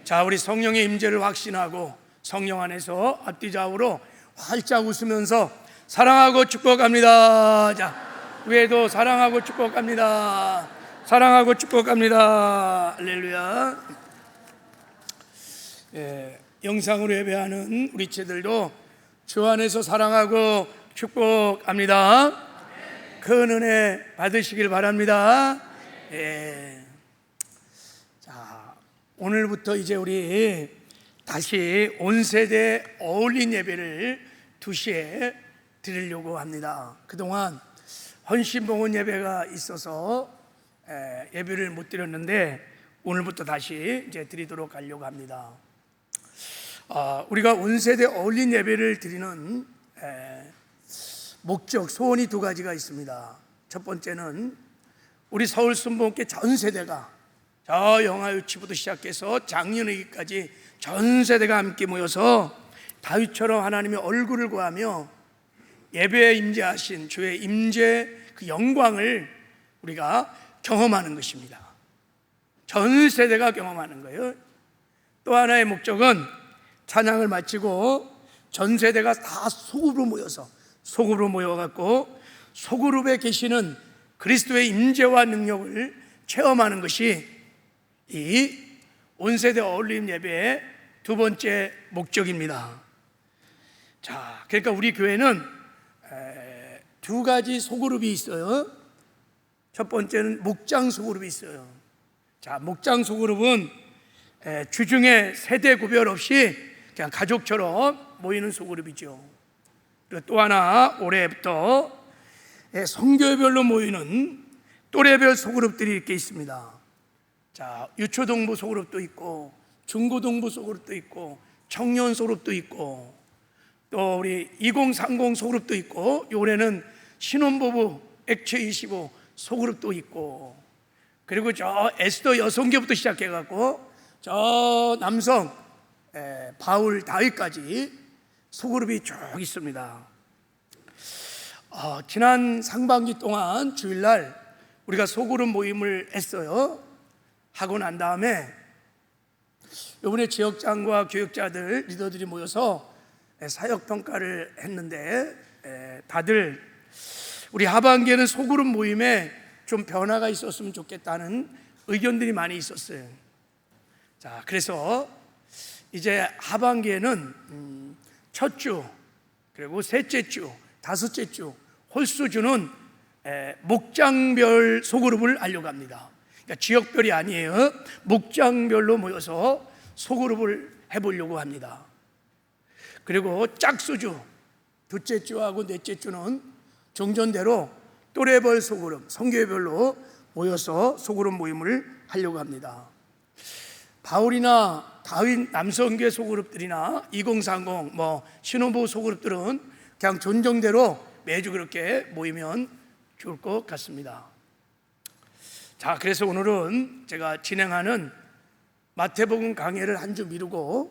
자, 우리 성령의 임재를 확신하고 성령 안에서 앞뒤 좌우로 활짝 웃으면서 사랑하고 축복합니다. 자, 위에도 사랑하고 축복합니다. 사랑하고 축복합니다. 할렐루야. 영상으로 예배하는 우리 제들도 주 안에서 사랑하고 축복합니다. 큰 은혜 받으시길 바랍니다. 자, 오늘부터 이제 우리 다시 온 세대 어울린 예배를 2시에 드리려고 합니다. 그동안 헌신봉헌 예배가 있어서 예배를 못 드렸는데 오늘부터 다시 이제 드리도록 하려고 합니다. 우리가 온 세대 어울린 예배를 드리는 목적, 소원이 2가지가 있습니다. 첫 번째는 우리 서울 순복음교회 전 세대가, 저 영화 유치부터 시작해서 장년회기까지 전 세대가 함께 모여서 다윗처럼 하나님의 얼굴을 구하며 예배에 임재하신 주의 임재 그 영광을 우리가 경험하는 것입니다. 전 세대가 경험하는 거예요. 또 하나의 목적은 찬양을 마치고 전 세대가 다 소그룹으로 모여갖고 소그룹에 계시는 그리스도의 임재와 능력을 체험하는 것이 이 온세대 어울림 예배의 2번째 목적입니다. 자, 그러니까 우리 교회는 2가지 소그룹이 있어요. 첫 번째는 목장 소그룹이 있어요. 자, 목장 소그룹은 주중에 세대 구별 없이 그냥 가족처럼 모이는 소그룹이죠. 그리고 또 하나, 올해부터 성교별로 모이는 또래별 소그룹들이 이렇게 있습니다. 자, 유초동부 소그룹도 있고 중고동부 소그룹도 있고 청년 소그룹도 있고 또 우리 2030 소그룹도 있고 올해는 신혼부부 액체25 소그룹도 있고 그리고 저 에스더 여성교부터 시작해갖고 저 남성 바울 다윗까지 소그룹이 쭉 있습니다. 지난 상반기 동안 주일날 우리가 소그룹 모임을 했어요. 하고 난 다음에 이번에 지역장과 교역자들 리더들이 모여서 사역평가를 했는데 다들 우리 하반기에는 소그룹 모임에 좀 변화가 있었으면 좋겠다는 의견들이 많이 있었어요. 자, 그래서 이제 하반기에는 첫 주, 그리고 셋째 주, 다섯째 주, 홀수주는 목장별 소그룹을 하려고 합니다. 그러니까 지역별이 아니에요. 목장별로 모여서 소그룹을 해보려고 합니다. 그리고 짝수주, 둘째 주하고 넷째 주는 종전대로 또래별 소그룹, 성교회별로 모여서 소그룹 모임을 하려고 합니다. 바울이나 다윗 남성교회 소그룹들이나 2030 신혼부부 소그룹들은 그냥 존정대로 매주 그렇게 모이면 좋을 것 같습니다. 자, 그래서 오늘은 제가 진행하는 마태복음 강해를 한 주 미루고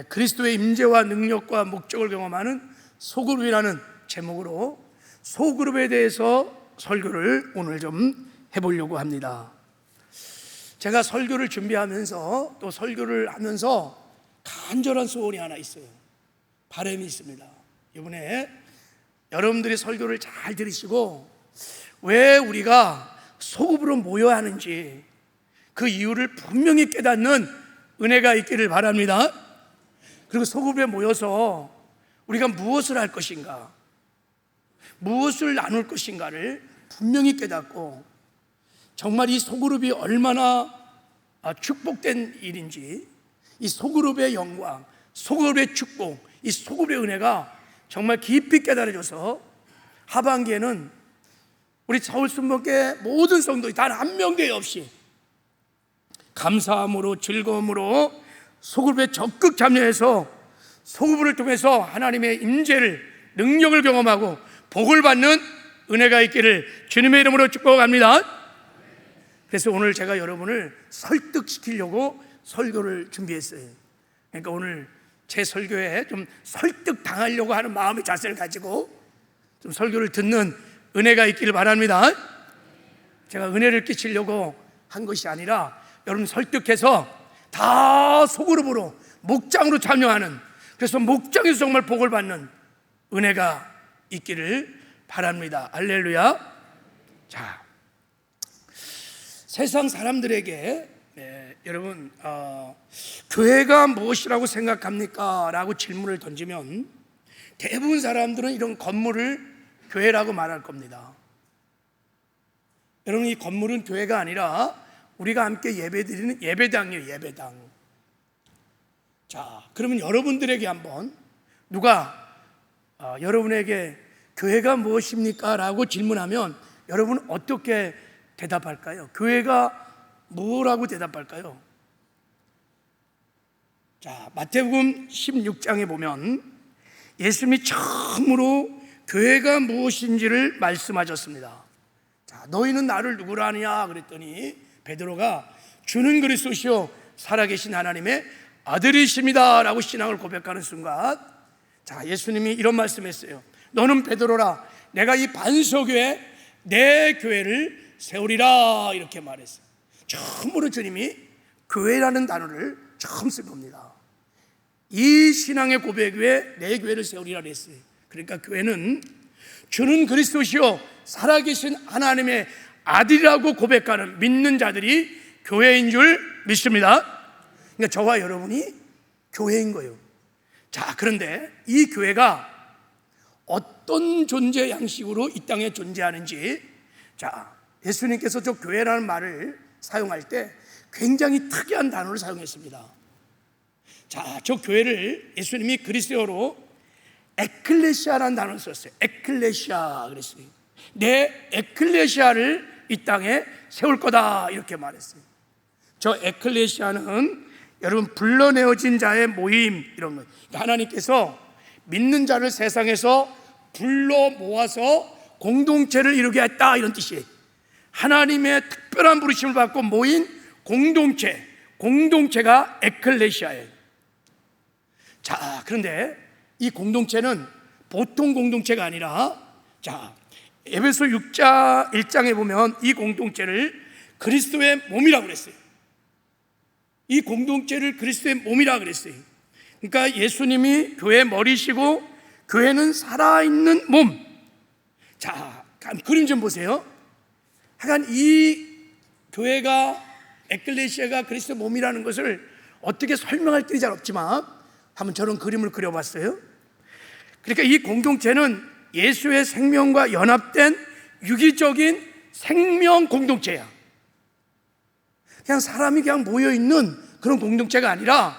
그리스도의 임재와 능력과 목적을 경험하는 소그룹이라는 제목으로 소그룹에 대해서 설교를 오늘 좀 해보려고 합니다. 제가 설교를 준비하면서 또 설교를 하면서 간절한 소원이 하나 있어요. 바람이 있습니다. 이번에 여러분들이 설교를 잘 들으시고 왜 우리가 소그룹으로 모여야 하는지 그 이유를 분명히 깨닫는 은혜가 있기를 바랍니다. 그리고 소그룹에 모여서 우리가 무엇을 할 것인가, 무엇을 나눌 것인가를 분명히 깨닫고 정말 이 소그룹이 얼마나 축복된 일인지, 이 소그룹의 영광, 소그룹의 축복, 이 소그룹의 은혜가 정말 깊이 깨달아져서 하반기에는 우리 서울순복음교회 모든 성도들이 단 한 명도 없이 감사함으로 즐거움으로 소그룹에 적극 참여해서 소그룹을 통해서 하나님의 임재를, 능력을 경험하고 복을 받는 은혜가 있기를 주님의 이름으로 축복합니다. 그래서 오늘 제가 여러분을 설득시키려고 설교를 준비했어요. 그러니까 오늘 제 설교에 좀 설득당하려고 하는 마음의 자세를 가지고 좀 설교를 듣는 은혜가 있기를 바랍니다. 제가 은혜를 끼치려고 한 것이 아니라 여러분 설득해서 다 다 소그룹으로 목장으로 참여하는, 그래서 목장에서 정말 복을 받는 은혜가 있기를 바랍니다. 할렐루야. 자, 세상 사람들에게 여러분 교회가 무엇이라고 생각합니까? 라고 질문을 던지면 대부분 사람들은 이런 건물을 교회라고 말할 겁니다. 여러분, 이 건물은 교회가 아니라 우리가 함께 예배드리는 예배당이에요. 예배당. 자, 그러면 여러분들에게 한번 누가 여러분에게 교회가 무엇입니까? 라고 질문하면 여러분 어떻게 대답할까요? 교회가 뭐라고 대답할까요? 자, 마태복음 16장에 보면 예수님이 처음으로 교회가 무엇인지를 말씀하셨습니다. 자, 너희는 나를 누구라 하느냐 그랬더니 베드로가 주는 그리스도시요 살아계신 하나님의 아들이십니다 라고 신앙을 고백하는 순간, 자, 예수님이 이런 말씀했어요. 너는 베드로라, 내가 이 반석 위에 내 교회를 세우리라, 이렇게 말했어요. 처음으로 주님이 교회라는 단어를 처음 쓴 겁니다. 이 신앙의 고백 위에 내 교회를 세우리라 그랬어요. 그러니까 교회는 주는 그리스도시요 살아계신 하나님의 아들이라고 고백하는 믿는 자들이 교회인 줄 믿습니다. 그러니까 저와 여러분이 교회인 거예요. 자, 그런데 이 교회가 어떤 존재 양식으로 이 땅에 존재하는지, 자, 예수님께서 저 교회라는 말을 사용할 때 굉장히 특이한 단어를 사용했습니다. 자, 저 교회를 예수님이 그리스어로 에클레시아라는 단어를 썼어요. 에클레시아 그랬어요. 내 에클레시아를 이 땅에 세울 거다, 이렇게 말했어요. 저 에클레시아는 여러분 불러내어진 자의 모임, 이런 거예요. 그러니까 하나님께서 믿는 자를 세상에서 불러 모아서 공동체를 이루게 했다, 이런 뜻이에요. 하나님의 특별한 부르심을 받고 모인 공동체, 공동체가 에클레시아예요. 자, 그런데 이 공동체는 보통 공동체가 아니라, 자, 에베소 6장 1장에 보면 이 공동체를 그리스도의 몸이라고 그랬어요. 이 공동체를 그리스도의 몸이라고 그랬어요. 그러니까 예수님이 교회의 머리시고 교회는 살아있는 몸. 자, 그림 좀 보세요. 하여간 이 교회가, 에클레시아가 그리스도의 몸이라는 것을 어떻게 설명할 길이 잘 없지만 한번 저런 그림을 그려봤어요. 그러니까 이 공동체는 예수의 생명과 연합된 유기적인 생명 공동체야. 그냥 사람이 그냥 모여있는 그런 공동체가 아니라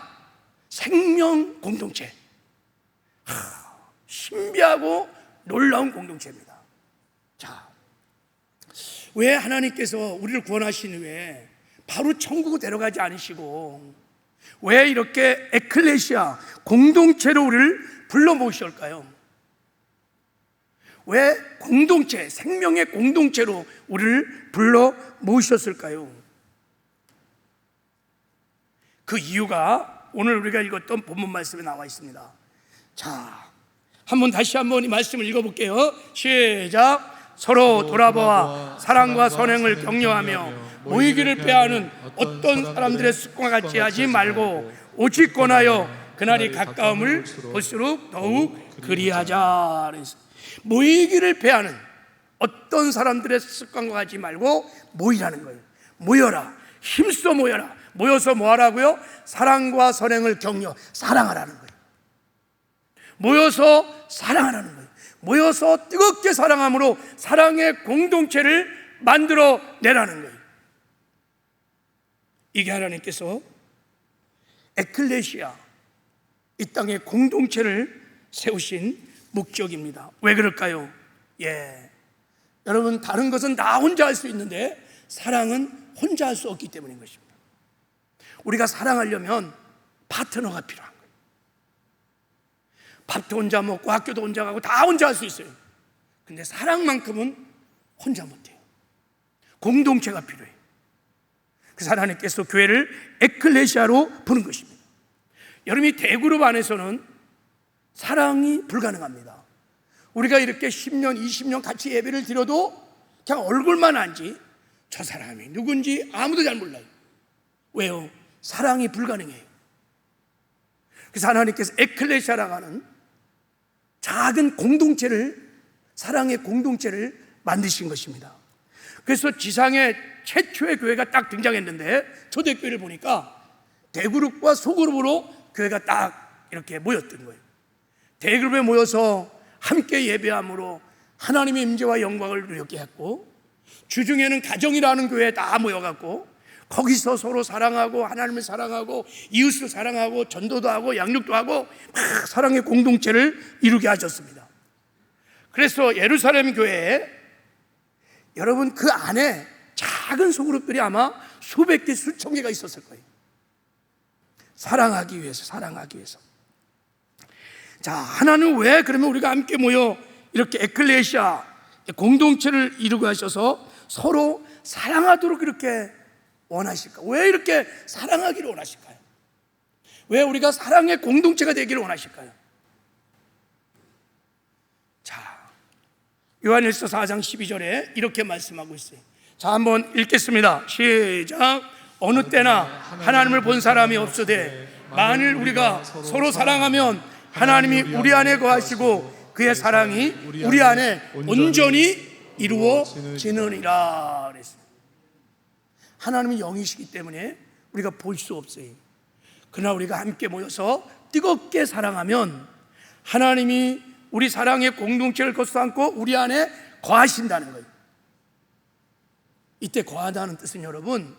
생명 공동체. 신비하고 놀라운 공동체입니다. 자, 왜 하나님께서 우리를 구원하신 후에 바로 천국으로 데려가지 않으시고 왜 이렇게 에클레시아 공동체로 우리를 불러 모으실까요? 왜 공동체, 생명의 공동체로 우리를 불러 모으셨을까요? 그 이유가 오늘 우리가 읽었던 본문 말씀에 나와 있습니다. 자, 다시 한번 이 말씀을 읽어볼게요. 시작. 서로 돌아보아 사랑과 선행을 격려하며 모이기를 빼앗는 어떤 사람들의 습관과 같이 하지 말고 오직 권하여 그날이 가까움을 볼수록 더욱 그리하자. 모이기를 패하는 어떤 사람들의 습관과 같이 말고 모이라는 거예요. 모여라, 힘써 모여라. 모여서 뭐 하라고요? 사랑과 선행을 격려, 사랑하라는 거예요. 모여서 사랑하라는 거예요. 모여서 뜨겁게 사랑함으로 사랑의 공동체를 만들어 내라는 거예요. 이게 하나님께서 에클레시아, 이 땅의 공동체를 세우신 목적입니다. 왜 그럴까요? 여러분, 다른 것은 다 혼자 할 수 있는데 사랑은 혼자 할 수 없기 때문인 것입니다. 우리가 사랑하려면 파트너가 필요한 거예요. 밥도 혼자 먹고 학교도 혼자 가고 다 혼자 할 수 있어요. 근데 사랑만큼은 혼자 못해요. 공동체가 필요해요. 그래서 하나님께서 교회를 에클레시아로 부른 것입니다. 여러분이 대그룹 안에서는 사랑이 불가능합니다. 우리가 이렇게 10년, 20년 같이 예배를 드려도 그냥 얼굴만 알지 저 사람이 누군지 아무도 잘 몰라요. 왜요? 사랑이 불가능해요. 그래서 하나님께서 에클레시아라고 하는 작은 공동체를, 사랑의 공동체를 만드신 것입니다. 그래서 지상에 최초의 교회가 딱 등장했는데, 초대교회를 보니까 대그룹과 소그룹으로 교회가 딱 이렇게 모였던 거예요. 대그룹에 모여서 함께 예배함으로 하나님의 임재와 영광을 누렸게 했고, 주중에는 가정이라는 교회에 다 모여갖고 거기서 서로 사랑하고 하나님을 사랑하고 이웃을 사랑하고 전도도 하고 양육도 하고 막 사랑의 공동체를 이루게 하셨습니다. 그래서 예루살렘 교회에 여러분 그 안에 작은 소그룹들이 아마 수백 개, 수천 개가 있었을 거예요. 사랑하기 위해서, 사랑하기 위해서. 자, 하나는 왜 그러면 우리가 함께 모여 이렇게 에클레시아 공동체를 이루게 하셔서 서로 사랑하도록 이렇게 원하실까? 왜 이렇게 사랑하기를 원하실까요? 왜 우리가 사랑의 공동체가 되기를 원하실까요? 자, 요한일서 4장 12절에 이렇게 말씀하고 있어요. 자, 한번 읽겠습니다. 시작. 어느 때나 하나님을 본 사람이 없으되 만일 우리가 서로 사랑하면 하나님이 우리 안에 거하시고 그의 사랑이 우리 안에 온전히 이루어지느니라 그랬어요. 하나님은 영이시기 때문에 우리가 볼 수 없어요. 그러나 우리가 함께 모여서 뜨겁게 사랑하면 하나님이 우리 사랑의 공동체를 거쳐안고 우리 안에 거하신다는 거예요. 이때 거하다는 뜻은 여러분,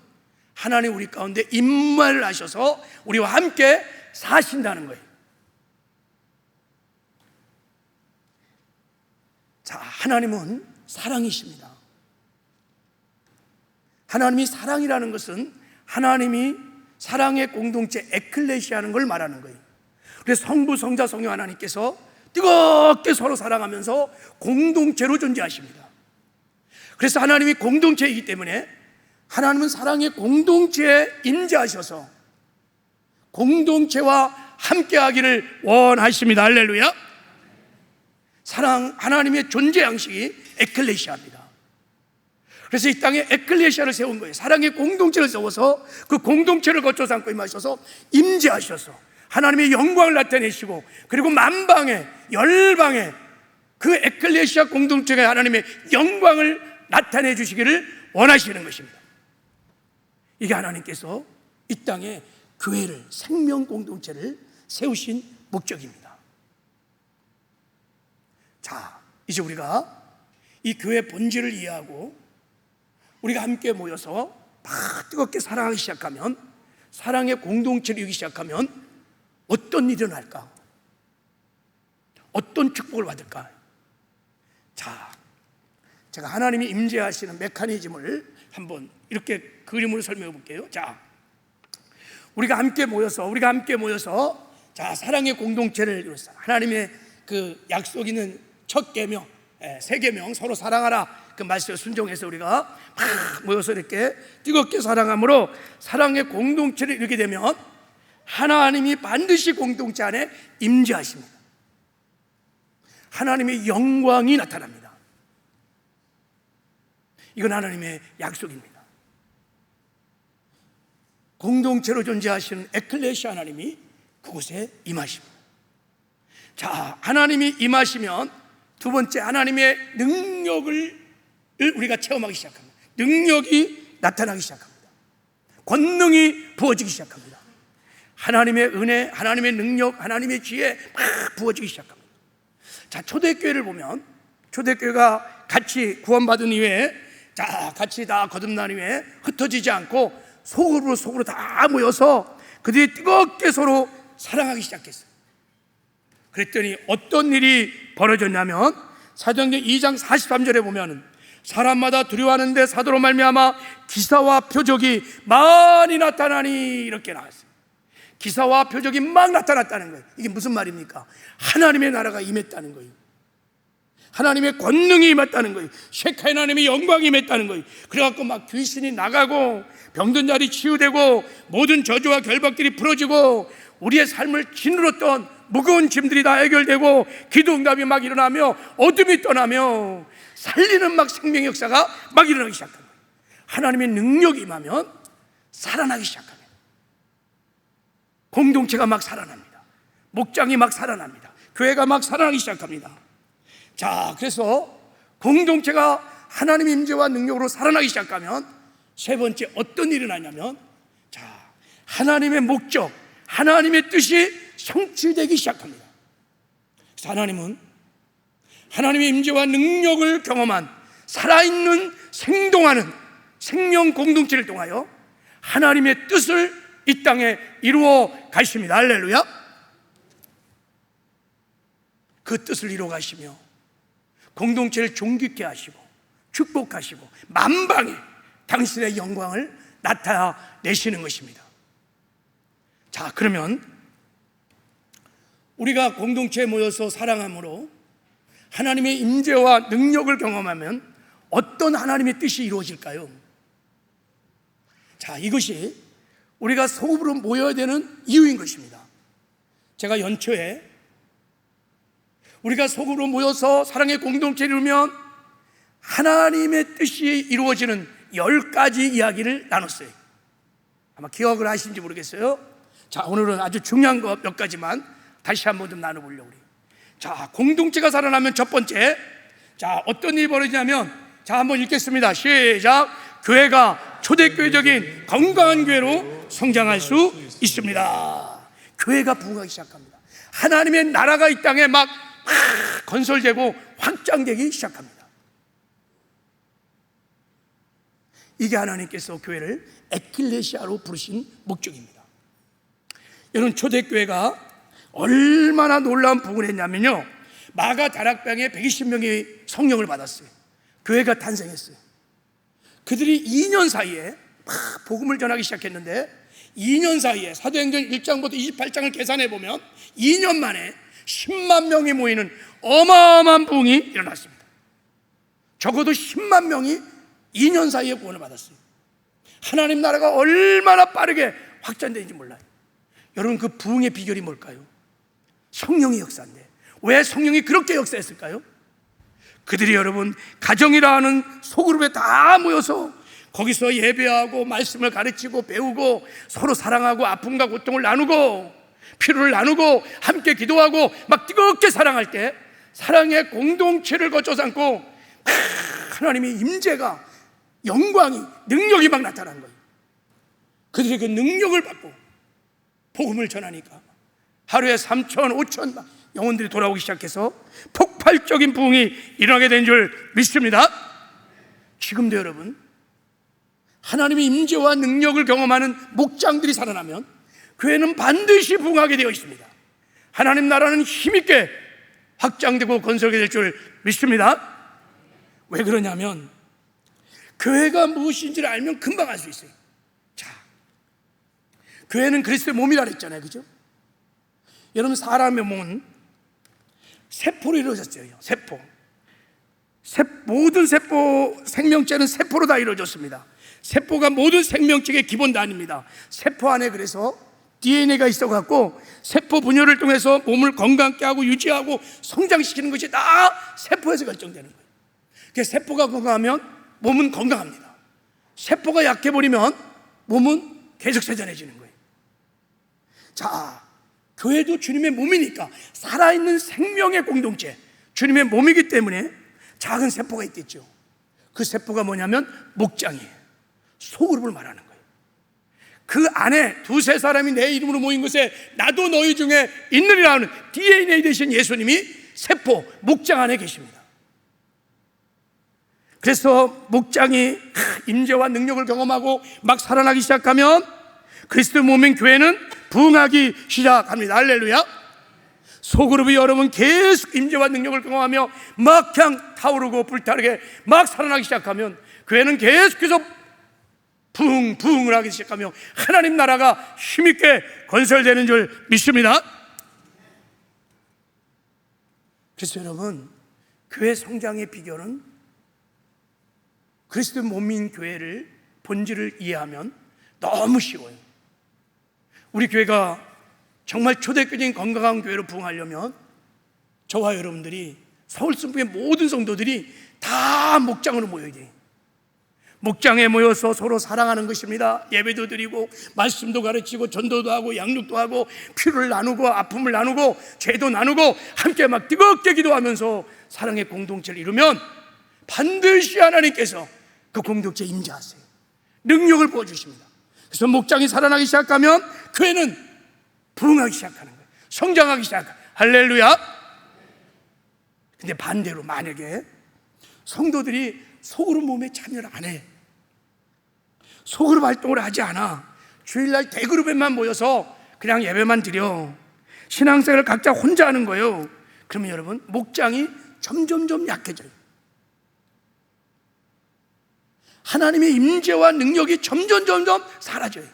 하나님 우리 가운데 임마를 하셔서 우리와 함께 사신다는 거예요. 자, 하나님은 사랑이십니다. 하나님이 사랑이라는 것은 하나님이 사랑의 공동체 에클레시아라는 걸 말하는 거예요. 그래서 성부, 성자, 성령 하나님께서 뜨겁게 서로 사랑하면서 공동체로 존재하십니다. 그래서 하나님이 공동체이기 때문에 하나님은 사랑의 공동체에 임재하셔서 공동체와 함께하기를 원하십니다. 할렐루야. 사랑, 하나님의 존재 양식이 에클레시아입니다. 그래서 이 땅에 에클레시아를 세운 거예요. 사랑의 공동체를 세워서 그 공동체를 거쳐서 안고 임하셔서 임재하셔서 하나님의 영광을 나타내시고, 그리고 만방에 열방에 그 에클레시아 공동체가 하나님의 영광을 나타내 주시기를 원하시는 것입니다. 이게 하나님께서 이 땅에 교회를, 생명 공동체를 세우신 목적입니다. 자, 이제 우리가 이 교회 본질을 이해하고 우리가 함께 모여서 막 뜨겁게 사랑하기 시작하면, 사랑의 공동체를 이루기 시작하면 어떤 일이 일어날까? 어떤 축복을 받을까? 자, 제가 하나님이 임재하시는 메커니즘을 한번 이렇게 그림으로 설명해 볼게요. 자, 우리가 함께 모여서 자, 사랑의 공동체를 이루었어요. 하나님의 그 약속 있는 첫 계명, 세 계명, 서로 사랑하라, 그 말씀에 순종해서 우리가 막 모여서 이렇게 뜨겁게 사랑함으로 사랑의 공동체를 이루게 되면 하나님이 반드시 공동체 안에 임재하십니다. 하나님의 영광이 나타납니다. 이건 하나님의 약속입니다. 공동체로 존재하시는 에클레시아 하나님이 그곳에 임하십니다. 자, 하나님이 임하시면 두 번째, 하나님의 능력을 우리가 체험하기 시작합니다. 능력이 나타나기 시작합니다. 권능이 부어지기 시작합니다. 하나님의 은혜, 하나님의 능력, 하나님의 지혜 막 부어지기 시작합니다. 자, 초대교회를 보면 초대교회가 같이 구원받은 이후에, 자, 같이 다 거듭난 이후에 흩어지지 않고 속으로 다 모여서 그들이 뜨겁게 서로 사랑하기 시작했어요. 그랬더니 어떤 일이 벌어졌냐면 사도행전 2장 43절에 보면 사람마다 두려워하는데 사도로 말미암아 기사와 표적이 많이 나타나니, 이렇게 나왔어요. 기사와 표적이 막 나타났다는 거예요. 이게 무슨 말입니까? 하나님의 나라가 임했다는 거예요. 하나님의 권능이 임했다는 거예요. 셰카의 하나님의 영광이 임했다는 거예요. 그래갖고 막 귀신이 나가고 병든 자리 치유되고 모든 저주와 결박들이 풀어지고 우리의 삶을 짓누렀던 무거운 짐들이 다 해결되고 기도 응답이 막 일어나며 어둠이 떠나며 살리는 막 생명의 역사가 막 일어나기 시작합니다. 하나님의 능력이 임하면 살아나기 시작합니다. 공동체가 막 살아납니다. 목장이 막 살아납니다. 교회가 막 살아나기 시작합니다. 자, 그래서 공동체가 하나님의 임재와 능력으로 살아나기 시작하면 세 번째 어떤 일이 나냐면, 자, 하나님의 목적, 하나님의 뜻이 성취되기 시작합니다. 그래서 하나님은 하나님의 임재와 능력을 경험한 살아있는 생동하는 생명 공동체를 통하여 하나님의 뜻을 이 땅에 이루어 가십니다. 할렐루야. 그 뜻을 이루어 가시며 공동체를 존귀케 하시고 축복하시고 만방에 당신의 영광을 나타내시는 것입니다. 자, 그러면 우리가 공동체에 모여서 사랑함으로 하나님의 임재와 능력을 경험하면 어떤 하나님의 뜻이 이루어질까요? 자, 이것이 우리가 소급으로 모여야 되는 이유인 것입니다. 제가 연초에 우리가 소급으로 모여서 사랑의 공동체를 이루면 하나님의 뜻이 이루어지는 10가지 이야기를 나눴어요. 아마 기억을 하시는지 모르겠어요. 자, 오늘은 아주 중요한 것 몇 가지만 다시 한번 좀 나눠보려고 그래요. 자, 공동체가 살아나면 첫 번째, 자, 어떤 일이 벌어지냐면, 자, 한번 읽겠습니다. 시작. 교회가 초대교회적인 건강한 교회로 성장할 수 있습니다. 교회가 부흥하기 시작합니다. 하나님의 나라가 이 땅에 막 건설되고 확장되기 시작합니다. 이게 하나님께서 교회를 에클레시아로 부르신 목적입니다. 여러분, 초대교회가 얼마나 놀라운 부흥을 했냐면요, 마가 다락방에 120명이 성령을 받았어요. 교회가 탄생했어요. 그들이 2년 사이에 막 복음을 전하기 시작했는데, 2년 사이에 사도행전 1장부터 28장을 계산해 보면 2년 만에 10만 명이 모이는 어마어마한 부흥이 일어났습니다. 적어도 10만 명이 2년 사이에 구원을 받았어요. 하나님 나라가 얼마나 빠르게 확장되는지 몰라요. 여러분, 그 부흥의 비결이 뭘까요? 성령의 역사인데, 왜 성령이 그렇게 역사했을까요? 그들이 여러분 가정이라 하는 소그룹에 다 모여서 거기서 예배하고 말씀을 가르치고 배우고 서로 사랑하고 아픔과 고통을 나누고 피로를 나누고 함께 기도하고 막 뜨겁게 사랑할 때 사랑의 공동체를 거쳐 삼고 하나님의 임재가, 영광이, 능력이 막 나타난 거예요. 그들이 그 능력을 받고 복음을 전하니까 하루에 3천, 5천 막 영혼들이 돌아오기 시작해서 폭발적인 부흥이 일어나게 된 줄 믿습니다. 지금도 여러분, 하나님의 임재와 능력을 경험하는 목장들이 살아나면 교회는 반드시 부흥하게 되어 있습니다. 하나님 나라는 힘있게 확장되고 건설되게 될 줄 믿습니다. 왜 그러냐면 교회가 무엇인지를 알면 금방 알 수 있어요. 자, 교회는 그리스도의 몸이라 그랬잖아요, 그죠? 여러분, 사람의 몸은 세포로 이루어졌어요. 모든 세포 생명체는 세포로 다 이루어졌습니다. 세포가 모든 생명체의 기본 단위입니다. 세포 안에 그래서 DNA가 있어갖고 세포 분열을 통해서 몸을 건강하게 하고 유지하고 성장시키는 것이 다 세포에서 결정되는 거예요. 그래서 세포가 건강하면 몸은 건강합니다. 세포가 약해버리면 몸은 계속 세전해지는 거예요. 자, 교회도 주님의 몸이니까 살아있는 생명의 공동체, 주님의 몸이기 때문에 작은 세포가 있겠죠. 그 세포가 뭐냐면 목장이에요. 소그룹을 말하는 거예요. 그 안에 두세 사람이 내 이름으로 모인 곳에 나도 너희 중에 있느니라 하는 DNA 되신 예수님이 세포, 목장 안에 계십니다. 그래서 목장이 임재와 능력을 경험하고 막 살아나기 시작하면 그리스도 몸인 교회는 부흥하기 시작합니다. 할렐루야. 소그룹이 여러분 계속 임재와 능력을 경험하며 막 그냥 타오르고 불타르게 막 살아나기 시작하면 교회는 계속해서 부흥을 하기 시작하며 하나님 나라가 힘있게 건설되는 줄 믿습니다. 그래서 여러분, 교회 성장의 비결은 그리스도 몸인 교회를 본질을 이해하면 너무 쉬워요. 우리 교회가 정말 초대교회인 건강한 교회로 부흥하려면 저와 여러분들이 서울순부의 모든 성도들이 다 목장으로 모여야 돼요. 목장에 모여서 서로 사랑하는 것입니다. 예배도 드리고 말씀도 가르치고 전도도 하고 양육도 하고 피를 나누고 아픔을 나누고 죄도 나누고 함께 막 뜨겁게 기도하면서 사랑의 공동체를 이루면 반드시 하나님께서 그 공동체에 임재하세요. 능력을 부어주십니다. 그래서 목장이 살아나기 시작하면 교회는 부흥하기 시작하는 거예요. 성장하기 시작하는 거예요. 할렐루야. 근데 반대로 만약에 성도들이 속으로 몸에 참여를 안 해, 속으로 활동을 하지 않아, 주일날 대그룹에만 모여서 그냥 예배만 드려, 신앙생활을 각자 혼자 하는 거예요. 그러면 여러분, 목장이 점점점 약해져요. 하나님의 임재와 능력이 점점 사라져요.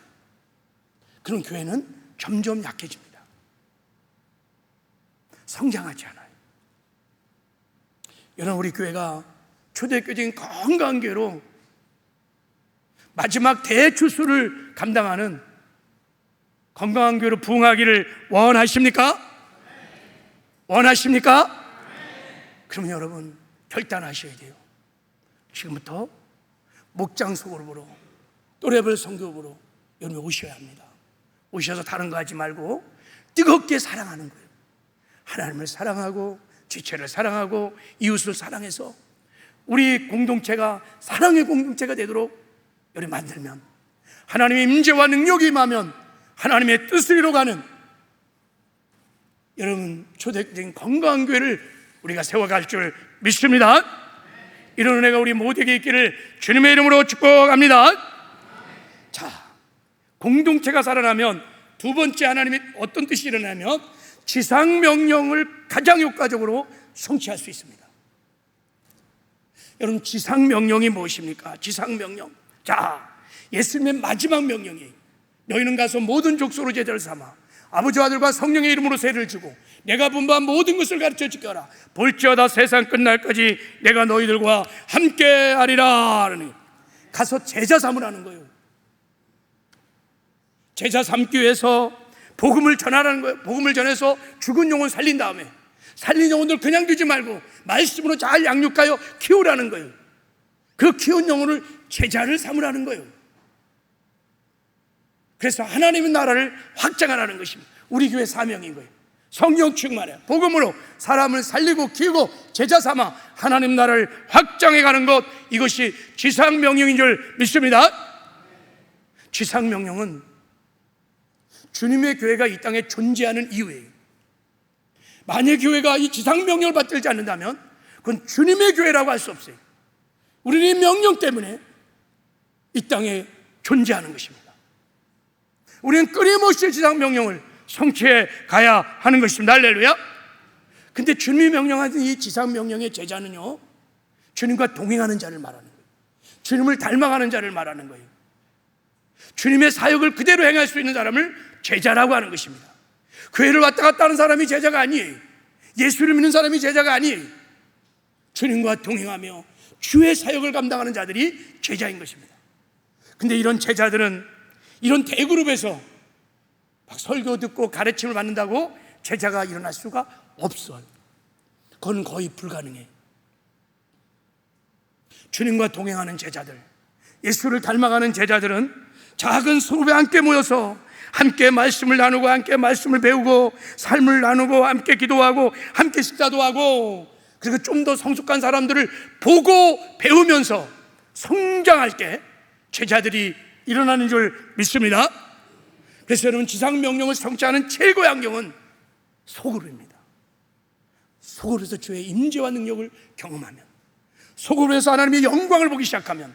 그런 교회는 점점 약해집니다. 성장하지 않아요. 여러분, 우리 교회가 초대교적인 건강한 교회로 마지막 대추수를 감당하는 건강한 교회로 부흥하기를 원하십니까? 원하십니까? 그러면 여러분, 결단하셔야 돼요. 지금부터 목장 소그룹으로, 또래별 성교부로 여러분 오셔야 합니다. 오셔서 다른 거 하지 말고 뜨겁게 사랑하는 거예요. 하나님을 사랑하고 지체를 사랑하고 이웃을 사랑해서 우리 공동체가 사랑의 공동체가 되도록 여러분 만들면, 하나님의 임재와 능력이 임하면 하나님의 뜻을 이루어가는 여러분 초대적인 건강한 교회를 우리가 세워갈 줄 믿습니다. 이런 은혜가 우리 모두에게 있기를 주님의 이름으로 축복합니다. 자, 공동체가 살아나면 두 번째 하나님이 어떤 뜻이 일어나면 지상명령을 가장 효과적으로 성취할 수 있습니다. 여러분, 지상명령이 무엇입니까? 지상명령. 자, 예수님의 마지막 명령이 너희는 가서 모든 족속으로 제자를 삼아 아버지와 아들과 성령의 이름으로 세례를 주고 내가 분부한 모든 것을 가르쳐 지켜라. 볼지어다 세상 끝날까지 내가 너희들과 함께 하리라 하니, 가서 제자 삼으라는 거예요. 제자 삼기 위해서 복음을 전하라는 거예요. 복음을 전해서 죽은 영혼 살린 다음에 살린 영혼들 그냥 두지 말고 말씀으로 잘 양육하여 키우라는 거예요. 그 키운 영혼을 제자를 삼으라는 거예요. 그래서 하나님의 나라를 확장하라는 것입니다. 우리 교회 사명인 거예요. 성령 충만해 복음으로 사람을 살리고 키우고 제자 삼아 하나님 나라를 확장해가는 것, 이것이 지상명령인 줄 믿습니다. 지상명령은 주님의 교회가 이 땅에 존재하는 이유예요. 만약 교회가 이 지상명령을 받들지 않는다면 그건 주님의 교회라고 할 수 없어요. 우리는 이 명령 때문에 이 땅에 존재하는 것입니다. 우리는 끊임없이 지상명령을 성취해 가야 하는 것입니다. 할렐루야. 근데 주님이 명령하는 이 지상명령의 제자는요, 주님과 동행하는 자를 말하는 거예요. 주님을 닮아가는 자를 말하는 거예요. 주님의 사역을 그대로 행할 수 있는 사람을 제자라고 하는 것입니다. 교회를 왔다 갔다 하는 사람이 제자가 아니에요. 예수를 믿는 사람이 제자가 아니에요. 주님과 동행하며 주의 사역을 감당하는 자들이 제자인 것입니다. 근데 이런 제자들은 이런 대그룹에서 막 설교 듣고 가르침을 받는다고 제자가 일어날 수가 없어요. 그건 거의 불가능해요. 주님과 동행하는 제자들, 예수를 닮아가는 제자들은 작은 소grup에 함께 모여서 함께 말씀을 나누고 함께 말씀을 배우고 삶을 나누고 함께 기도하고 함께 식사도 하고, 그리고 좀 더 성숙한 사람들을 보고 배우면서 성장할 때 제자들이 일어나는 줄 믿습니다. 그래서 여러분, 지상명령을 성취하는 최고의 환경은 소그룹입니다. 소그룹에서 주의 임재와 능력을 경험하면, 소그룹에서 하나님의 영광을 보기 시작하면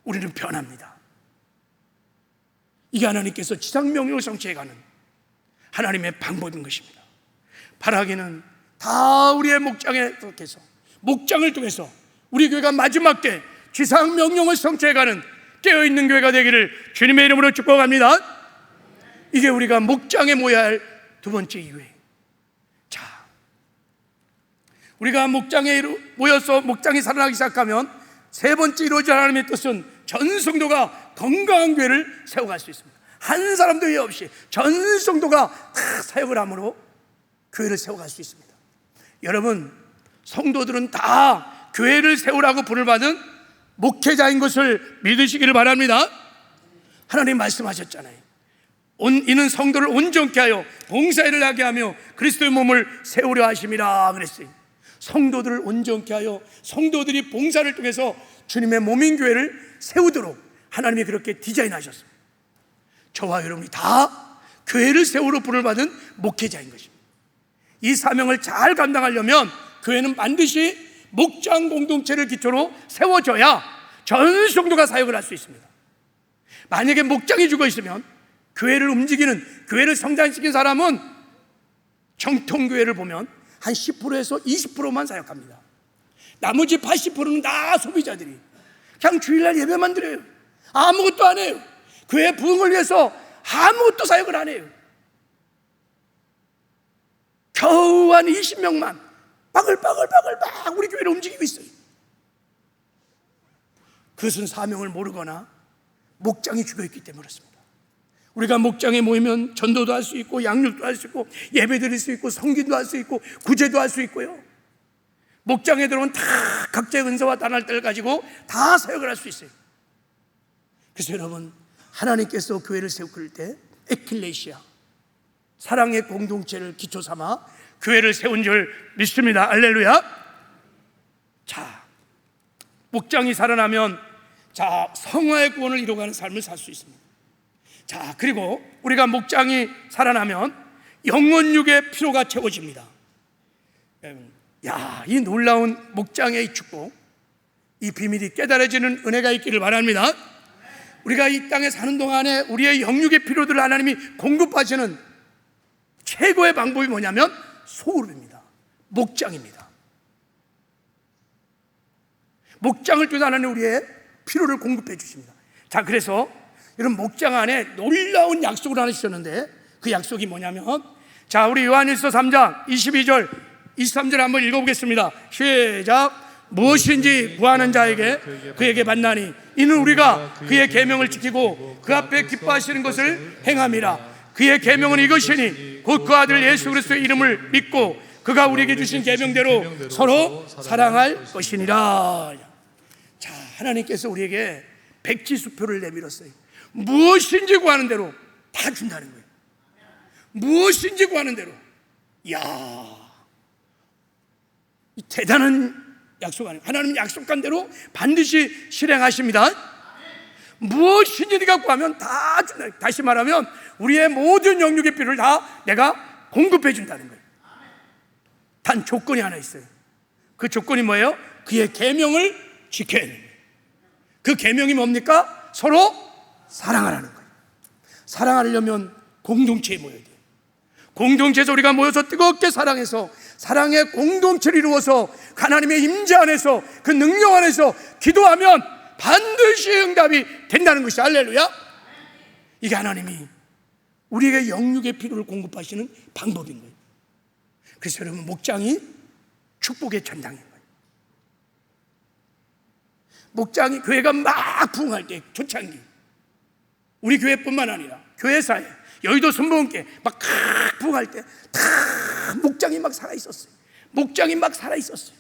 우리는 변합니다. 이게 하나님께서 지상명령을 성취해가는 하나님의 방법인 것입니다. 바라기는 다 우리의 목장에 속해서, 목장을 통해서 우리 교회가 마지막 때 지상명령을 성취해가는 깨어있는 교회가 되기를 주님의 이름으로 축복합니다. 이게 우리가 목장에 모여야 할 두 번째 이유예요. 자, 우리가 목장에 모여서 목장이 살아나기 시작하면 세 번째 이루어질 하나님의 뜻은 전 성도가 건강한 교회를 세워갈 수 있습니다. 한 사람도 예 없이 전 성도가 다 사역을 함으로 교회를 세워갈 수 있습니다. 여러분, 성도들은 다 교회를 세우라고 부를 받은 목회자인 것을 믿으시기를 바랍니다. 하나님 말씀하셨잖아요. 이는 성도를 온전케 하여 봉사일을 하게 하며 그리스도의 몸을 세우려 하심이라 그랬어요. 성도들을 온전케 하여 성도들이 봉사를 통해서 주님의 몸인 교회를 세우도록 하나님이 그렇게 디자인하셨습니다. 저와 여러분이 다 교회를 세우러 부름을 받은 목회자인 것입니다. 이 사명을 잘 감당하려면 교회는 반드시 목장 공동체를 기초로 세워져야 전 성도가 사역을 할 수 있습니다. 만약에 목장이 죽어 있으면 교회를 움직이는, 교회를 성장시킨 사람은 정통교회를 보면 한 10%에서 20%만 사역합니다. 나머지 80%는 다 소비자들이 그냥 주일날 예배만 드려요. 아무것도 안 해요. 교회 부흥을 위해서 아무것도 사역을 안 해요. 겨우 한 20명만 빠글빠글빠글 막 우리 교회를 움직이고 있어요. 그것은 사명을 모르거나 목장이 죽어있기 때문에 그렇습니다. 우리가 목장에 모이면 전도도 할 수 있고 양육도 할 수 있고 예배 드릴 수 있고 성기도 할 수 있고 구제도 할 수 있고요. 목장에 들어오면 다 각자의 은사와 단할때를 가지고 다 사역을 할 수 있어요. 그래서 여러분, 하나님께서 교회를 세울 때 에클레시아, 사랑의 공동체를 기초 삼아 교회를 세운 줄 믿습니다. 할렐루야. 자, 목장이 살아나면 성화의 구원을 이루어가는 삶을 살 수 있습니다. 자, 그리고 우리가 목장이 살아나면 영혼육의 피로가 채워집니다. 이 놀라운 목장의 축복, 이 비밀이 깨달아지는 은혜가 있기를 바랍니다. 우리가 이 땅에 사는 동안에 우리의 영육의 필요들을 하나님이 공급하시는 최고의 방법이 뭐냐면 소그룹입니다. 목장입니다. 목장을 통해서 하나님 우리의 필요를 공급해 주십니다. 자, 그래서 여러분, 목장 안에 놀라운 약속을 하나 주셨는데 그 약속이 뭐냐면, 자, 우리 요한일서 3장 22절 23절 한번 읽어보겠습니다. 시작. 무엇인지 구하는 자에게 그에게 받나니 이는 우리가 그의 계명을 지키고 그 앞에 기뻐하시는 것을 행함이라. 그의 계명은 이것이니 곧 그 아들 예수 그리스도의 이름을 믿고 그가 우리에게 주신 계명대로 서로 사랑할 것이니라. 자, 하나님께서 우리에게 백지수표를 내밀었어요. 무엇인지 구하는 대로 다 준다는 거예요. 무엇인지 구하는 대로. 이 대단한 약속 아니에요. 하나님은 약속한 대로 반드시 실행하십니다. 무엇인지 네가 구하면 다 준다. 다시 말하면 우리의 모든 영육의 필요를 다 내가 공급해 준다는 거예요. 단 조건이 하나 있어요. 그 조건이 뭐예요? 그의 계명을 지켜야 되는 거예요. 그 계명이 뭡니까? 서로 사랑하라는 거예요. 사랑하려면 공동체에 모여야 돼요. 공동체에서 우리가 모여서 뜨겁게 사랑해서 사랑의 공동체를 이루어서 하나님의 임재 안에서 그 능력 안에서 기도하면 반드시 응답이 된다는 것이 할렐루야. 이게 하나님이 우리에게 영육의 필요를 공급하시는 방법인 거예요. 그래서 여러분, 목장이 축복의 전당인 거예요. 목장이 교회가 막 부흥할 때 초창기, 우리 교회뿐만 아니라 교회사에 여의도 순복음교회 막 부흥할 때 다 목장이 막 살아있었어요. 목장이 막 살아있었어요.